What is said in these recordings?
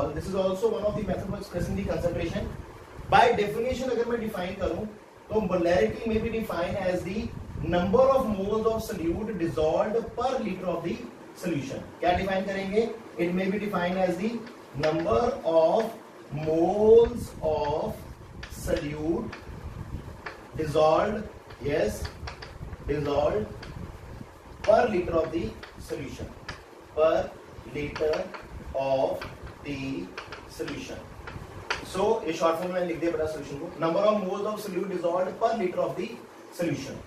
Alcohol, this is also one of the method for expressing the concentration. By definition अगर मैं define करूं तो molarity में be define as the number of moles of solute dissolved per litre of the solution. क्या define करेंगे? It may be defined as the number of moles of solute dissolved, yes, dissolved per liter of the solution, per liter of the solution. So ये short form में लिख दिया बेटा solution को, number of moles of solute dissolved per litre of the solution.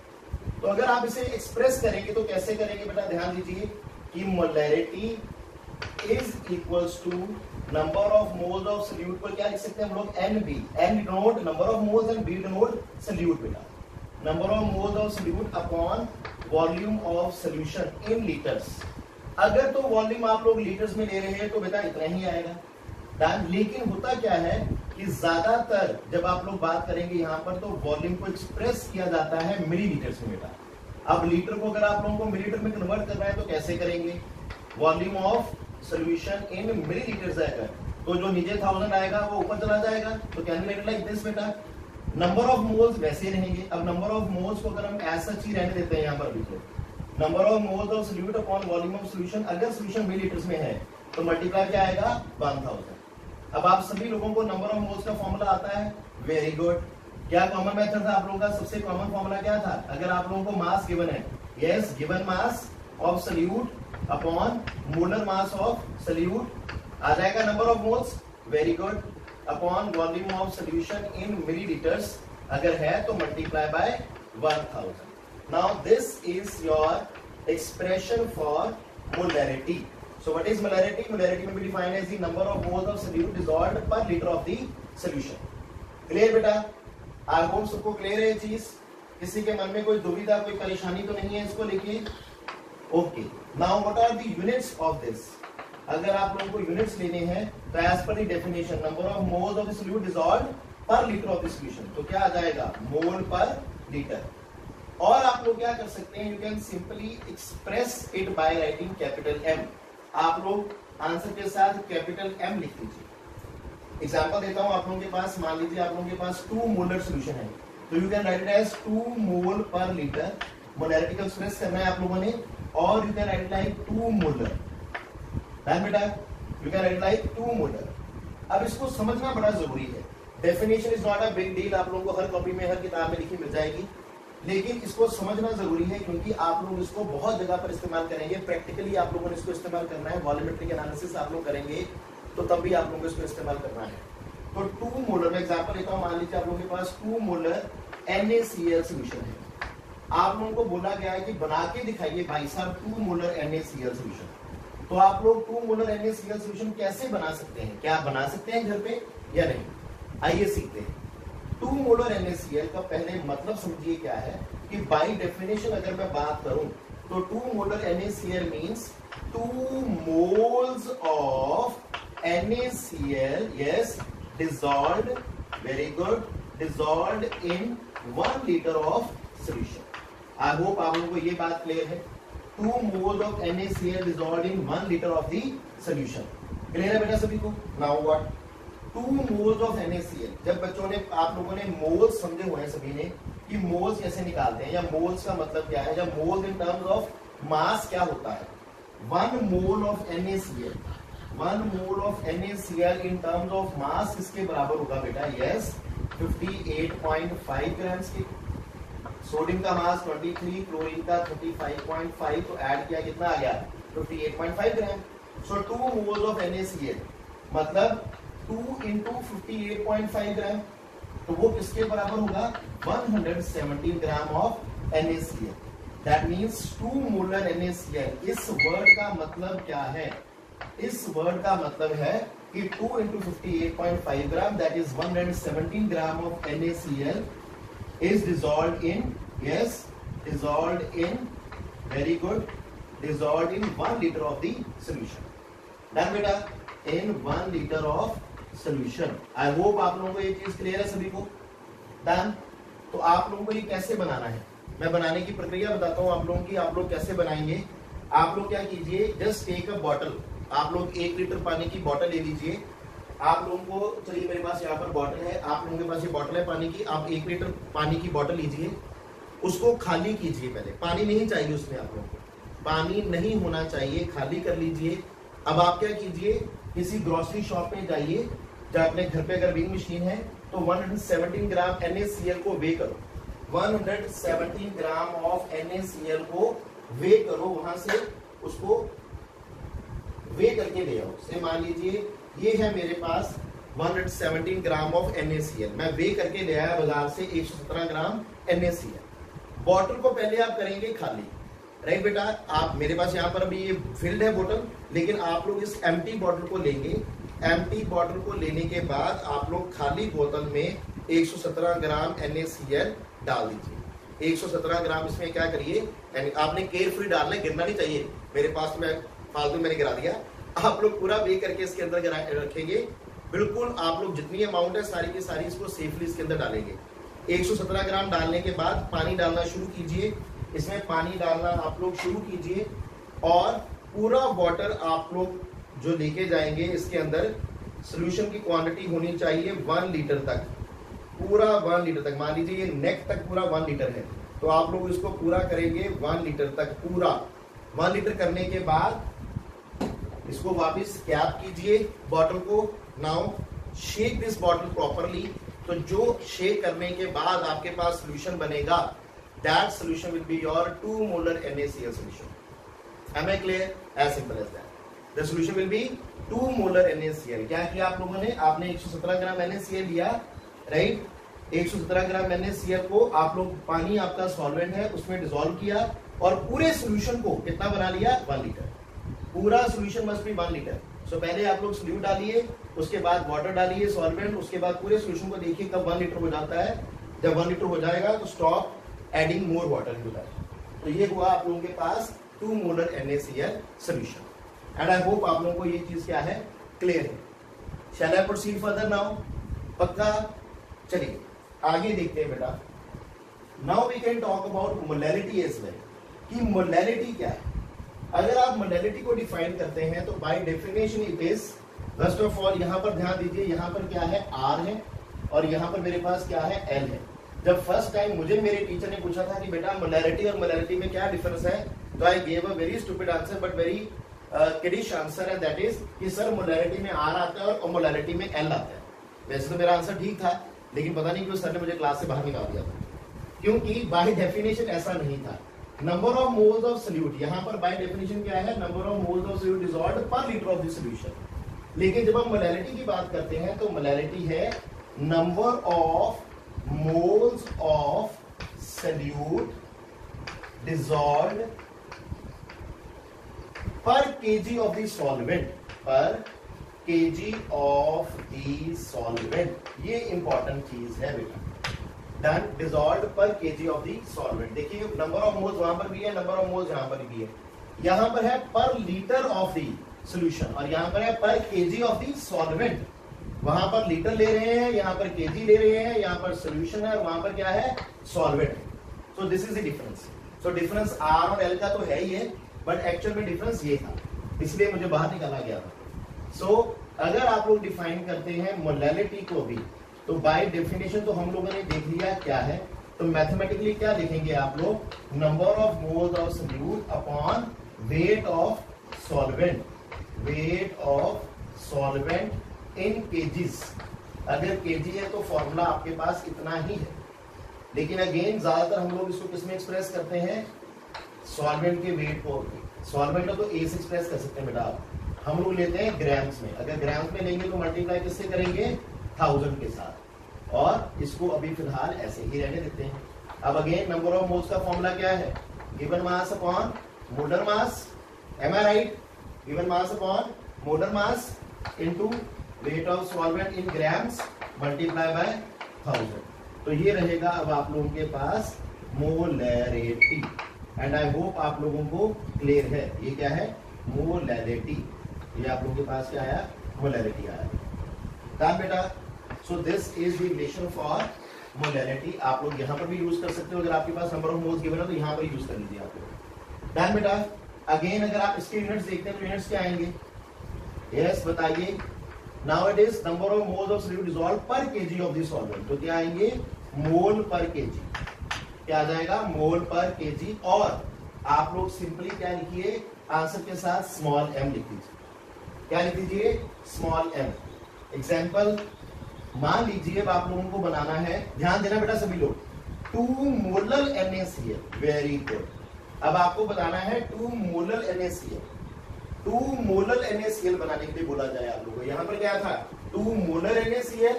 तो अगर आप इसे एक्सप्रेस करेंगे तो कैसे करेंगे बेटा? ध्यान दीजिए कि molarity is equals to number of moles of solute को क्या लिख सकते हैं हम लोग? NB, N denote number of moles and B denote solute बेटा। Number of moles of solute upon volume of solution in litres. अगर तो वॉल्यूम आप लोग लीटर्स में ले रहे हैं तो बेटा इतना ही आएगा डन। लेकिन होता क्या है कि ज्यादातर जब आप लोग बात करेंगे यहाँ पर तो वॉल्यूम को एक्सप्रेस किया जाता है मिलीलीटर्स में बेटा। अब लीटर को अगर आप लोगों को मिलीलीटर में कन्वर्ट करना है तो कैसे करेंगे? Volume of solution in millilitres आएगा तो जो नीचे 1000 आएगा वो ऊपर चला जाएगा, तो can be righted like this बेटा। नंबर ऑफ मोल्स वैसे रहेंगे। अब नंबर ऑफ मोल्स को अगर हम ऐसा ही रहने देते हैं यहाँ पर लिखो, number of moles of solute upon volume of solution, अगर सॉल्यूशन मिलीलीटर्स में है तो मल्टीप्लाई क्या आएगा? 1000। अब आप सभी लोगों को नंबर ऑफ मोल्स का फॉर्मूला आता है? Very good. क्या कॉमन मेथड था आप लोगों का? सबसे कॉमन फॉर्मूला क्या था? अगर आप लोगों को मास गिवन है, yes, given mass of solute upon molar mass of solute आ जाएगा number of moles, very good, upon volume of solution in millilitres, अगर है तो multiply by 1000। Now this is your expression for molarity. So what is molarity? Molarity में भी define as the number of moles of solute dissolved per litre of the solution. Clear बेटा? I hope सबको clear है ये चीज। किसी के मन में कोई दुविधा, कोई परेशानी तो नहीं है इसको लेके? Okay, now what are the units of this? अगर आप लोगों को यूनिट्स लेने हैं तो as per the definition number of moles of the solute dissolved per litre of the solution, तो क्या आ जाएगा? मोल पर लीटर। और आप लोग क्या कर सकते हैं? You can simply express it by writing capital M। आप लोग आंसर के साथ कैपिटल M लिख लीजिए। एग्जांपल देता हूं आप लोगों के पास, मान लीजिए आप लोगों के पास 2 मोलर सॉल्यूशन है, तो you can write it as 2 mole per litre. Molarity को एक्सप्रेस करना है आप लोगों ने, और you can write like 2 molar. Done बेटा? You can write like 2 molar. अब इसको समझना बड़ा जरूरी है। Definition is not a big deal, आप लोगों को हर कॉपी में, हर किताब में लिखी मिल जाएगी, लेकिन इसको समझना जरूरी है क्योंकि आप लोग इसको बहुत जगह पर इस्तेमाल करेंगे। प्रैक्टिकली आप लोगों ने इसको इस्तेमाल करना है, वॉल्यूमेट्रिक एनालिसिस आप लोग करेंगे तो तब भी आप लोगों को इसको इस्तेमाल करना है। तो 2 मोलर में एग्जांपल लेता हूं, मान लीजिए आप लोगों के पास 2 मोलर NaCl सॉल्यूशन है। आप लोगों को बोला गया है कि बना के दिखाइए भाई साहब 2 मोलर NaCl सॉल्यूशन। तो आप लोग 2 मोलर NaCl सॉल्यूशन कैसे बना सकते हैं? क्या आप बना सकते हैं घर पे या नहीं? आइए सीखते हैं। 2 मोलर NaCl का पहले मतलब समझिए क्या है कि बाय डेफिनेशन अगर मैं बात करूं तो 2 molar NaCl means 2 moles of NaCl, yes, dissolved, very good, dissolved in 1 liter of solution. I hope आप लोगों को ये बात क्लियर है। 2 moles of NaCl dissolved in 1 liter of the solution. Clear है बेटा सभी को? Now what? 2 moles of NaCl, जब बच्चों ने, आप लोगों ने मोल्स समझे हुए हैं सभी ने कि मोल्स कैसे निकालते हैं, या मोल्स का मतलब क्या है, या moles in terms of mass क्या होता है। 1 mole of NaCl, 1 mole of NaCl in terms of mass किसके बराबर होगा बेटा? यस, 58.5 ग्राम के। सोडियम का मास 23, क्लोरीन का 35.5, तो ऐड किया कितना आ गया? 58.5 ग्राम। सो 2 मोल्स ऑफ NaCl मतलब 2 इंटू 58.5 ग्राम, तो वो किसके बराबर होगा? 117 gram of NaCl। That means 2 molar NaCl। इस वर्ड का मतलब क्या है? इस वर्ड का मतलब है कि 2 into 58.5 gram, that is 117 gram of NaCl is dissolved in, yes, dissolved in, very good, dissolved in 1 liter of the solution. Done बेटा? In 1 liter of solution. I hope आप लोगों को ये चीज क्लियर है सभी को? Done? तो आप लोगों को ये कैसे बनाना है, मैं बनाने की प्रक्रिया बताता हूँ आप लोगों की। आप लोग कैसे बनाएंगे? आप लोग क्या कीजिए, जस्ट टेक अ बॉटल। आप लोग 1 लीटर पानी की बॉटल ले लीजिए आप लोगों को, चलिए मेरे पास यहाँ पर बॉटल है, आप लोगों के पास ये बॉटल है पानी की, आप 1 लीटर पानी की बॉटल लीजिए, उसको खाली कीजिए। पहले पानी नहीं चाहिए उसमें, आप लोगों को पानी नहीं होना चाहिए, खाली कर लीजिए। अब आप क्या कीजिए, किसी ग्रोसरी शॉप में जाइए, जहाँ अपने घर पे अगर वेइंग मशीन है तो 117 ग्राम NaCl को वे करो, 117 ग्राम ऑफ NaCl को वे करो, वहां से उसको वे करके ले आओ। से मान लीजिए ये है मेरे पास 117 ग्राम ऑफ NaCl, मैं वे करके ले आया बाजार से 117 ग्राम NaCl। बॉटल को पहले आप करेंगे खाली, राइट बेटा। आप मेरे पास यहाँ पर अभी ये फिल्ड है बोतल, लेकिन आप लोग इस एम्प्टी बॉटल को लेंगे। एम्प्टी बॉटल को लेने के बाद आप लोग खाली बोतल में 117 ग्राम NaCl डाल दीजिए। 117 ग्राम इसमें क्या करिए, आपने केयरफुली डालना है, गिरना नहीं चाहिए। मेरे पास तो मैं फालतू मैंने गिरा दिया, आप लोग पूरा वे करके इसके अंदर रखेंगे। बिल्कुल आप लोग जितनी अमाउंट है सारी की सारी इसको सेफली इसके अंदर डालेंगे। 117 ग्राम डालने के बाद पानी डालना शुरू कीजिए, इसमें पानी डालना आप लोग शुरू कीजिए और पूरा वाटर आप लोग जो लेके जाएंगे इसके अंदर सोल्यूशन की क्वांटिटी होनी चाहिए 1 लीटर तक, पूरा 1 लीटर तक। मान लीजिए ये नेक तक पूरा 1 लीटर है, तो आप लोग इसको पूरा करेंगे 1 लीटर तक, पूरा 1 लीटर करने के बाद इसको वापस कैप कीजिए बॉटल को। Now shake this bottle properly. तो जो शेक करने के बाद आपके पास सोल्यूशन बनेगा, that solution will be your 2 molar NaCl सोल्यूशन। Am I clear? As simple as that. The solution will be 2 molar NaCl। क्या किया आप लोगों ने, आपने 117 ग्राम NaCl लिया, राइट। 117 ग्राम NaCl को आप लोग, पानी आपका सॉल्वेंट है उसमें डिसॉल्व किया और पूरे सोल्यूशन को कितना बना लिया, 1 लीटर। पूरा सोल्यूशन मस्ट बी 1 लीटर। सो पहले आप लोग सोल्यूट डालिए, उसके बाद वाटर डालिए सॉल्वेंट, उसके बाद पूरे सोल्यूशन को देखिए कब 1 लीटर हो जाता है। जब 1 लीटर हो जाएगा तो stop adding more water to that. तो ये हुआ आप लोगों के पास 2 molar NaCl solution. And I hope आप लोगों को ये चीज क्या है, क्लियर है। Shall I proceed further now? पक्का? चलिए आगे देखते हैं बेटा। Now we can talk about molality as well, कि मोलैलिटी क्या है। अगर आप मोलैलिटी को डिफाइन करते हैं तो by definition it is, first of all यहाँ पर ध्यान दीजिए, यहाँ पर क्या है, R है और यहाँ पर मेरे पास क्या है, L है। जब फर्स्ट टाइम मुझे मेरे टीचर ने पूछा था कि बेटा मोलैलिटी और मोलैलिटी में क्या डिफरेंस है, तो I gave a very stupid answer but very kiddish answer, and that is कि सर मोलैलिटी में R आता है और मोलैलिटी में L आता है। वैसे तो मेरा आंसर ठीक था, लेकिन पता नहीं क्यों सर ने मुझे क्लास से बाहर निकाल दिया था, क्योंकि बाय डेफिनेशन ऐसा नहीं था। Number of moles of solute, यहाँ पर बाय डेफिनेशन क्या है, number of moles of solute dissolved per litre of the solution. लेकिन जब हम मोलैलिटी की बात करते हैं तो मोलैलिटी है number of moles of solute dissolved पर केजी ऑफ द सॉल्वेंट, पर केजी ऑफ द सॉल्वेंट। ये इंपॉर्टेंट चीज है बेटा, डन, डिसॉल्व्ड पर केजी ऑफ द सॉल्वेंट। देखिए नंबर ऑफ मोल्स वहां पर भी है, नंबर ऑफ मोल्स यहां पर भी है। यहां पर है पर लीटर ऑफ द सॉल्यूशन और यहां पर है पर केजी ऑफ द सॉल्वेंट। वहां पर लीटर ले रहे हैं, यहां पर केजी ले रहे हैं, यहां पर सॉल्यूशन है और वहां पर क्या है, सॉल्वेंट है। So this is the difference. So difference R और L का तो है ही है, बट एक्चुअल में डिफरेंस ये था, इसलिए मुझे बाहर निकाला गया था। सो अगर आप लोग डिफाइन करते हैं मोलैलिटी को भी, तो बाय डेफिनेशन तो हम लोगों ने देख लिया क्या है, तो मैथमेटिकली क्या लिखेंगे आप लोग, number of moles of solute upon weight of solvent, wait of solvent in KGs. अगर केजी है तो फॉर्मूला आपके पास इतना ही है, लेकिन अगेन ज्यादातर हम लोग इसको किसमें एक्सप्रेस करते हैं, सॉल्वेंट के वेट को। सॉल्वेंट तो ए से एक्सप्रेस कर सकते हैं बेटा आप, हम लोग लेते हैं ग्राम्स में। अगर ग्राम्स में लेंगे तो मल्टीप्लाई किससे करेंगे, 1000 के साथ, और इसको अभी फिलहाल ऐसे ही रहने देते हैं। अब अगेन नंबर ऑफ मोल्स का फॉर्मूला क्या है, given mass upon molar mass, am I right, given mass upon molar mass into weight of solvent in grams multiply by 1000। तो ये रहेगा अब आप लोगों के पास मोलैरिटी, एंड आई होप आप लोगों को क्लियर है। ये क्या है, मोलैरिटी। ये आप लोगों के पास क्या आया, मोलैरिटी आया। डन बेटा। So this is the relation for molarity. आप लोग यहाँ पर भी यूज कर सकते हो, अगर आपके पास नंबर ऑफ मोल्स गिवन है तो यहाँ पर यूज कर लीजिए आप लोग। डन बेटा। अगेन अगर आप इसके यूनिट्स देखते हैं तो यूनिट्स क्या आएंगे, यस बताइए, now it is number of moles of solute dissolve पर केजी ऑफ द सॉल्वेंट, तो क्या आएंगे मोल पर केजी, क्या आ जाएगा मोल पर केजी। और आप लोग सिंपली क्या लिखिए आंसर के साथ स्मॉल m लिख दीजिए, क्या लिख दीजिए स्मॉल m। एग्जाम्पल मान लीजिए अब आप लोगों को बनाना है, ध्यान देना बेटा सभी लोग, 2 मोलर NaCl, वेरी गुड। अब आपको बताना है 2 मोलर NaCl, 2 मोलर NaCl बनाने के लिए बोला जाए आप लोगों को। यहां पर क्या था 2 मोलर NaCl,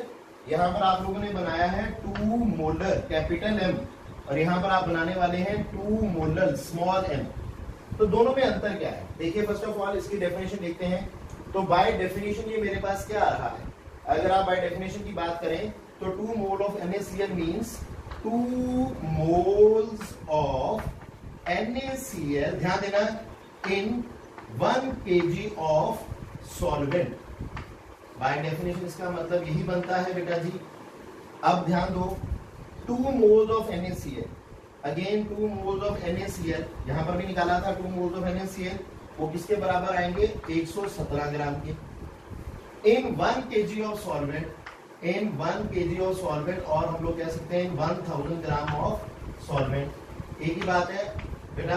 यहां पर आप लोगों ने बनाया है 2 मोलर कैपिटल M, और यहां पर आप बनाने वाले हैं 2 मोलर स्मॉल m। तो दोनों में अंतर क्या है देखिए, फर्स्ट ऑफ ऑल इसकी डेफिनेशन देखते हैं। तो बाय डेफिनेशन ये मेरे पास क्या आ रहा है, अगर आप बाय डेफिनेशन की बात करें तो 2 mole of NaCl means 2 moles of NaCl, ध्यान देना, इन 1 kg of solvent. By definition इसका मतलब यही बनता है बेटा जी। अब ध्यान दो, 2 moles of NaCl, again 2 moles of NaCl, यहां पर भी निकाला था 2 मोल्स ऑफ NaCl, वो किसके बराबर आएंगे 117 ग्राम के। इन 1 kg of solvent, in 1 kg of solvent, और हम लोग कह सकते हैं 1000 ग्राम ऑफ सॉल्वेंट। एक ही बात है बेटा।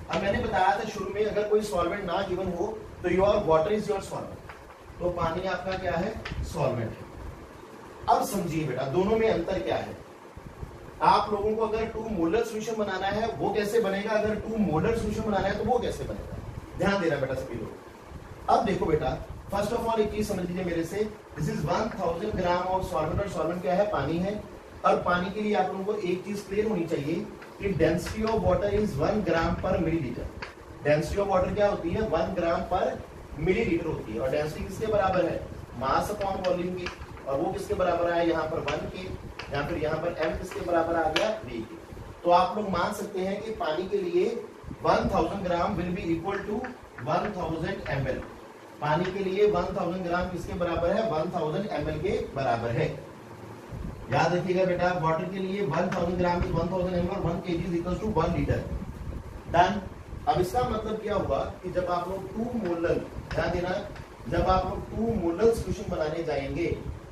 अब मैंने बताया था शुरू में, अगर कोई सॉल्वेंट ना गिवन हो तो your water is your solvent, तो पानी आपका क्या है सॉल्वेंट है। अब समझिए बेटा दोनों में अंतर क्या है। आप लोगों को अगर 2 मोलर सॉल्यूशन बनाना है वो कैसे बनेगा, अगर 2 मोलर सॉल्यूशन बनाना है तो वो कैसे बनेगा, ध्यान देना बेटा सभी लोग। अब देखो बेटा, फर्स्ट ऑफ ऑल एक चीज समझ लीजिए मेरे से, this is 1000 gram of solvent, और सॉल्वेंट क्या है पानी है। और पानी के लिए आप लोगों को एक चीज क्लियर होनी चाहिए कि डेंसिटी ऑफ वाटर इज 1 ग्राम पर मिलीलीटर। डेंसिटी ऑफ वाटर क्या होती है 1 ग्राम पर मिलीलीटर होती है, और डेंसिटी किसके बराबर है मास अपॉन वॉल्यूम की, और वो किसके बराबर आया यहाँ पर 1 के, या फिर यहाँ पर m किसके बराबर आ गया v के। तो आप लोग मान सकते हैं कि पानी के लिए 1000 gram will be equal to 1000 ml। पानी के लिए 1000 ग्राम किसके बराबर है 1000 ml के बराबर है। याद रखिएगा बेटा, वाटर के लिए 1000 gram is 1000 ml, 1 kg is equal to 1 litre. Done. अब इसका मतलब क्या हुआ कि जब आप लोग 2 मोलर, ध्यान देना, जब आप लोग 2 मोलर सॉल्यूशन बनाने जाएंगे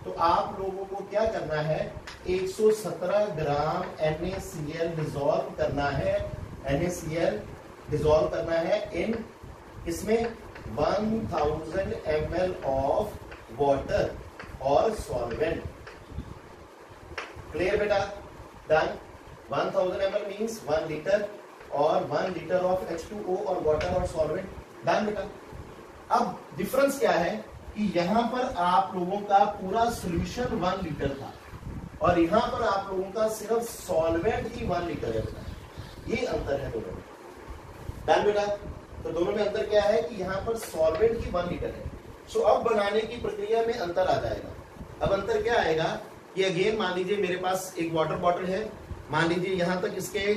तो आप लोगों को क्या करना है 117 ग्राम NaCl डिसॉल्व करना है, NaCl डिसॉल्व करना है इन इसमें 1000 ml ऑफ वाटर और सॉल्वेंट। क्लियर बेटा, डन। 1000 ml मींस 1 लीटर, और 1 लीटर ऑफ H2O और वाटर और सॉल्वेंट। डन बेटा। अब डिफरेंस क्या है कि यहां पर आप लोगों का पूरा सॉल्यूशन 1 लीटर था, और यहां पर आप लोगों का सिर्फ सॉल्वेंट ही 1 लीटर है बेटा। ये अंतर है दोनों में। डन बेटा। तो दोनों में अंतर क्या है कि यहाँ पर सॉल्वेंट ही 1 लीटर है। सो अब बनाने की प्रक्रिया में अंतर आ जाएगा। अब अंतर क्या आएगा कि अगेन मान लीजिए मेरे पास एक वाटर बॉटल है, मान लीजिए यहां तक इसके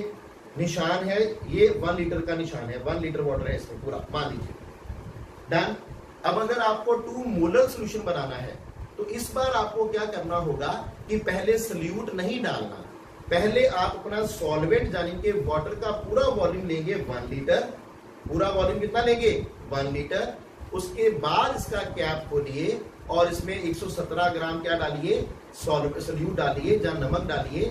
निशान है, ये 1 लीटर का निशान है, 1 लीटर वाटर है इसमें पूरा, मान लीजिए। डन। अब अगर आपको 2 मोलर सॉल्यूशन बनाना है तो इस बार आपको क्या करना होगा कि पहले सॉल्यूट नहीं डालना, पहले आप अपना सॉल्वेंट यानी कि वाटर का पूरा वॉल्यूम लेंगे 1 लीटर, पूरा वॉल्यूम कितना लेंगे 1 लीटर। उसके बाद इसका कैप खोलिए और इसमें 117 ग्राम क्या डालिए सॉल्यूट डालिए या नमक डालिए,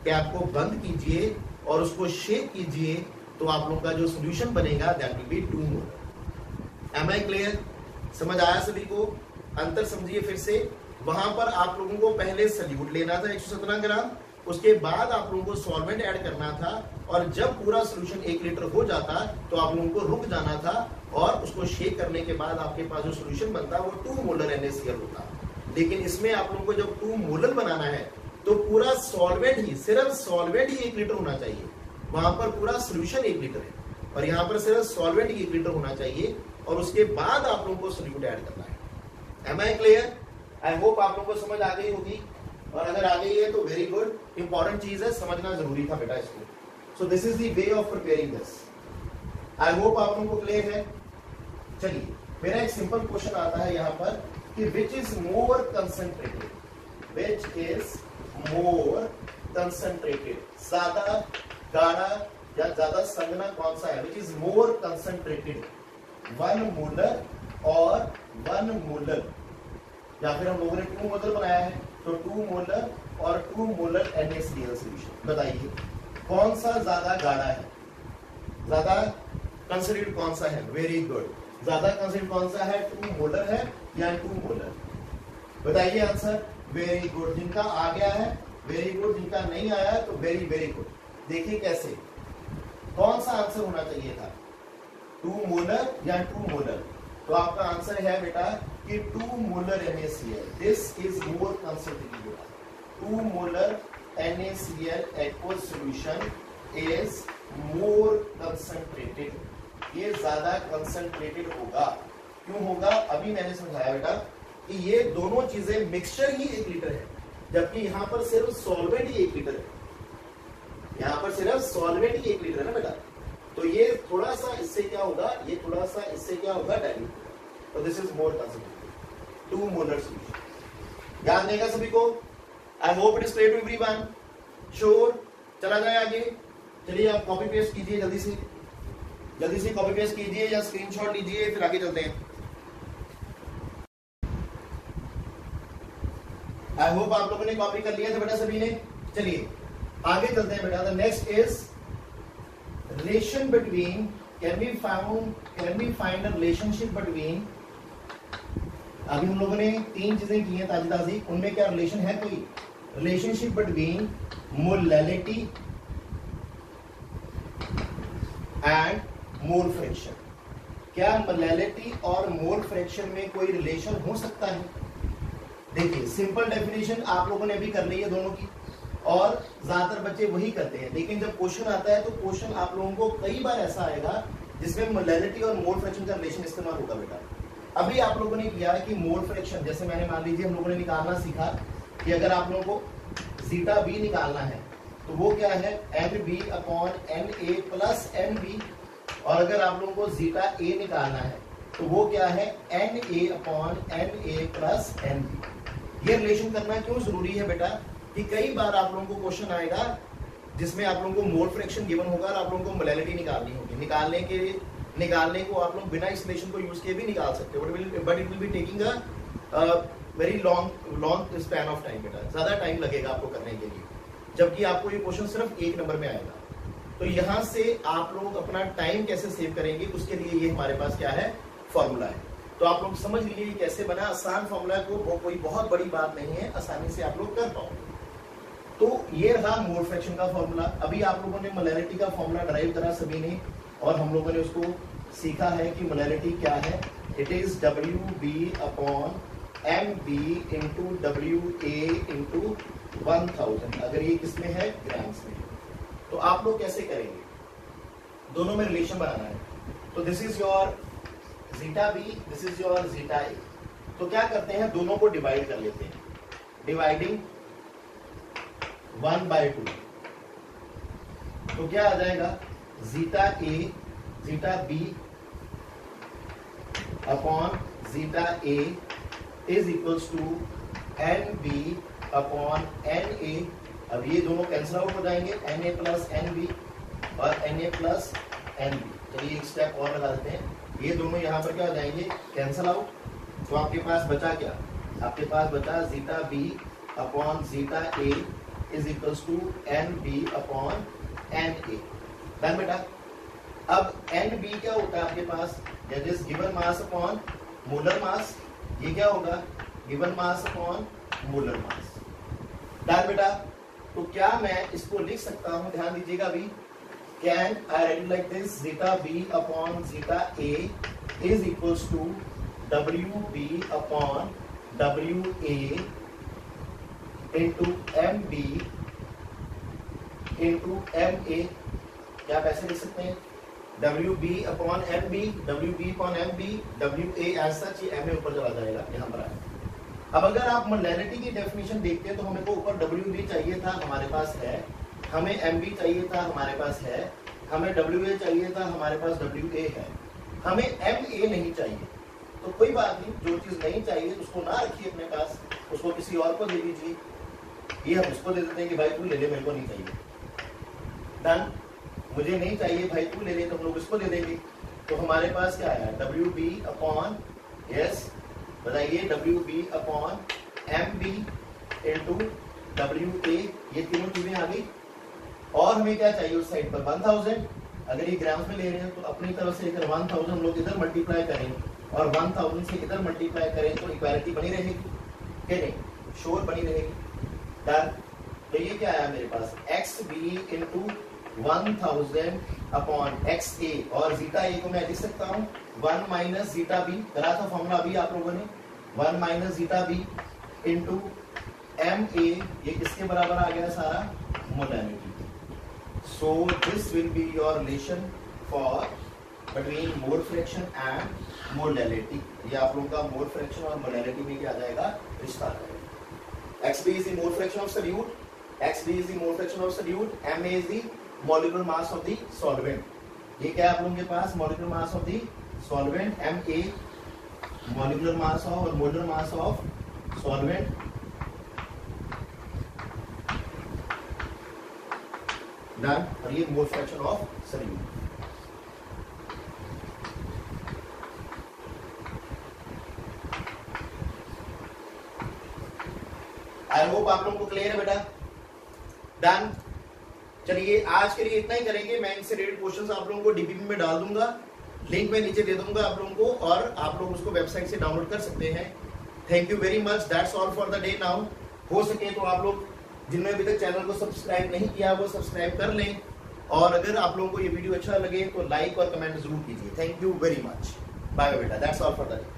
कैप को बंद कीजिए और उसको शेक कीजिए, तो आप लोगों का जो सॉल्यूशन बनेगा that will be 2 molar. Am I clear? समझ आया सभी को? अंतर समझिए फिर से। वहां पर आप लोगों को पहले सॉल्यूट लेना था 117 ग्राम, उसके बाद आप लोगों को सॉल्वेंट ऐड करना था, और जब पूरा सॉल्यूशन 1 लीटर हो जाता तो आप लोगों को रुक जाना था, और उसको शेक करने के बाद आपके पास जो सॉल्यूशन बनता वो 2 मोलर NaCl होता। लेकिन इसमें आप लोगों को जब 2 मोलर बनाना है तो पूरा सॉल्वेंट ही, सिर्फ सॉल्वेंट ही 1 लीटर होना चाहिए। वहां पर पूरा सॉल्यूशन 1 लीटर है, और यहाँ पर सिर्फ सॉल्वेंट ही 1 लीटर होना चाहिए, और उसके बाद आप लोगों को सॉल्यूट ऐड करना है। Am I clear? I hope आप लोगों को समझ आ गई होगी, और अगर आ गई है तो वेरी गुड। इंपॉर्टेंट चीज है, समझना जरूरी था बेटा इसको। So this is the way of preparing this. I hope आप लोगों को क्लियर है। चलिए, मेरा एक सिंपल क्वेश्चन आता है यहाँ पर कि which is more concentrated, which is more concentrated, ज्यादा गाढ़ा या ज्यादा संघना कौन सा है, which is more concentrated, 1 molar और 1 मोलर। या फिर हम लोगों ने 2 मोलर बनाया है, तो 2 मोलर और 2 मोलर NaCl सोल्यूशन। बताइए कौन सा ज्यादा गाढ़ा है, ज्यादा कंसिडर्ड कौन सा है? वेरी गुड, ज्यादा कंसिडर्ड कौन सा है? 2 मोलर है या 2 मोलर? बताइए आंसर। वेरी गुड, जिनका आ गया है वेरी गुड, जिनका नहीं आया तो वेरी वेरी गुड। देखिए कैसे, कौन सा आंसर होना चाहिए था, 2 मोलर या 2 मोलर? तो आपका आंसर है बेटा कि 2 molar NaCl, this is more considered. 2 molar NaCl aqueous solution is more concentrated, ये ज्यादा कंसंट्रेटेड होगा। क्यों होगा? अभी मैंने समझाया बेटा कि ये दोनों चीजें मिक्सचर ही 1 लीटर है, जबकि यहां पर सिर्फ सॉल्वेंट ही 1 लीटर है, यहां पर सिर्फ सॉल्वेंट ही 1 लीटर है ना बेटा। तो ये थोड़ा सा इससे क्या होगा, ये थोड़ा सा इससे क्या होगा, डाइल्यूट होगा। तो this is more concentrated 2 molar solution. याद रहेगा सभी को? I hope it is clear to everyone. Sure? चला जाए आगे। चलिए आप कॉपी पेस्ट कीजिए, जल्दी से कॉपी पेस्ट कीजिए या स्क्रीनशॉट लीजिए, फिर आगे चलते हैं। आई होप आप लोगों ने कॉपी कर लिया था बेटा सभी ने। चलिए आगे चलते हैं बेटा। The next is relation between, can we find a relationship between, अभी हम लोगों ने 3 चीजें की हैं ताजी, उनमें क्या रिलेशन है? कोई relationship between molality and mole fraction. क्या मोलैलिटी और मोल फ्रैक्शन में कोई रिलेशन हो सकता है? देखिए सिंपल डेफिनेशन आप लोगों ने भी कर ली है दोनों की, और ज्यादातर बच्चे वही करते हैं, लेकिन जब क्वेश्चन आता है तो क्वेश्चन आप लोगों को कई बार ऐसा आएगा जिसमें मोलैलिटी और मोल फ्रैक्शन का रिलेशन इस्तेमाल होगा बेटा। अभी आप लोगों ने किया कि मोल फ्रैक्शन, जैसे मैंने मान लीजिए हम लोगों ने निकालना सीखा कि अगर आप लोगों को जीटा बी निकालना है तो वो क्या है, NB/Na प्लस NB, और अगर आप लोगों को जीटा ए निकालना है तो वो क्या है, Na/Na प्लस NB। ये रिलेशन करना क्यों जरूरी है बेटा कि कई बार आप लोगों को क्वेश्चन आएगा जिसमें आप लोगों को मोल फ्रैक्शन गिवन होगा और आप लोगों को मोलैलिटी निकालनी होगी। निकालने को आप लोग बिना इस रिलेशन को यूज किए भी निकाल सकते हो, but it will be taking a very long span of time बेटा, ज्यादा टाइम लगेगा आपको करने के लिए, जबकि आपको ये क्वेश्चन सिर्फ 1 नंबर में आएगा। तो यहां से आप लोग अपना टाइम कैसे सेव करेंगे, उसके लिए ये हमारे पास क्या है, फॉर्मूला है। तो आप लोग समझ लीजिए कैसे बना। आसान फॉर्मूला को कोई बहुत बड़ी बात नहीं है, आसानी से आप लोग कर पाओगे। तो ये रहा मोल फ्रैक्शन का फॉर्मूला। अभी आप लोगों ने मोलैलिटी का फॉर्मूला ड्राइव करा सभी ने, और हम लोगों ने उसको सीखा है कि मोलैलिटी क्या है। It is WB/MB into WA into 1000, अगर ये किसमें है, ग्राम्स में। तो आप लोग कैसे करेंगे, दोनों में रिलेशन बनाना है। तो this is your zeta B, this is your zeta A. तो क्या करते हैं, दोनों को डिवाइड कर लेते हैं, डिवाइडिंग 1/2। तो क्या आ जाएगा, zeta A zeta B upon zeta A is equals to NB/Na। अब ये दोनों कैंसिल आउट हो जाएंगे, Na प्लस NB और Na प्लस NB। चलिए एक स्टेप और लगा देते हैं, ये दोनों यहाँ पर क्या हो जाएंगे, कैंसिल आउट। तो आपके पास बचा क्या, आपके पास बचा zeta B upon zeta A is equals to NB/Na। Done बेटा। अब NB क्या होता है आपके पास, that is given mass upon molar mass. ये क्या होगा, given mass upon molar mass. Done बेटा। तो क्या मैं इसको लिख सकता हूं, ध्यान दीजिएगा अभी, can I write like this, zeta B upon zeta A is equals to WB/WA into MB into MA। क्या आप ऐसे लिख सकते हैं, WB/MB, WB/MB, WA ऐसा चाहिए, MA ऊपर चला जाएगा, यहाँ पर आएगा। अब अगर आप मोलैलिटी की डेफिनेशन देखते हैं तो हमें को ऊपर WB चाहिए था, हमारे पास है, हमें MB चाहिए था, हमारे पास है, हमें WA चाहिए था, हमारे पास WA है, हमें MA नहीं चाहिए। तो कोई बात नहीं, जो चीज नहीं चाहिए उसको ना रखिए अपने पास, उसको किसी और को दे दीजिए। ये हम उसको दे देते हैं कि भाई तू ले ले, मेरे को नहीं चाहिए। डन, मुझे नहीं चाहिए भाई तू ले ले, तो हम लोग इसको दे देंगे। तो हमारे पास क्या आया, WB/, यस बताइए WB upon MB into WA, ये तीनों चीजें आ गई। और हमें क्या चाहिए उस साइड पर 1000। अगर ये ग्राम्स में ले रहे हैं तो अपनी तरफ से इधर 1000 हम लोग इधर मल्टीप्लाई करेंगे और 1000 से इधर मल्टीप्लाई करें तो इक्वालिटी बनी रहेगी क्या नहीं, श्योर बनी रहेगी। डन। तो ये क्या आया मेरे पास XB इंटू 1000 अपॉन XA, और जीटा ए को मैं लिख सकता हूँ 1 माइनस जीटा बी, करा था फॉर्मूला अभी आप लोगों ने, 1 minus zeta B into MA, ये किसके बराबर आ गया सारा, molarity. So this will be your relation for between mole fraction and molality। ये आप लोगों का मोल फ्रैक्शन और मोलैरिटी में क्या आ जाएगा, रिश्ता आ जाएगा। XB is the mole fraction of solute, XB is the mole fraction of solute, MA is the molecular mass of the solvent। ये क्या है आप लोगों के पास, molecular mass of the solvent, MA molecular mass of और molar mass of solvent, done. और ये mole fraction of solute. I hope आप लोगों को क्लियर है बेटा। डन। चलिए आज के लिए इतना ही करेंगे। मैं इनसे रिलेटेड क्वेश्चंस आप लोगों को डीपीपी में डाल दूंगा, लिंक मैं नीचे दे दूंगा आप लोगों को, और आप लोग उसको वेबसाइट से डाउनलोड कर सकते हैं। Thank you very much, that's all for the day now. हो सके तो आप लोग जिन्होंने अभी तक चैनल को सब्सक्राइब नहीं किया वो सब्सक्राइब कर लें, और अगर आप लोगों को ये वीडियो अच्छा लगे तो लाइक और कमेंट जरूर कीजिए। Thank you very much, bye bye बेटा, that's all for the day.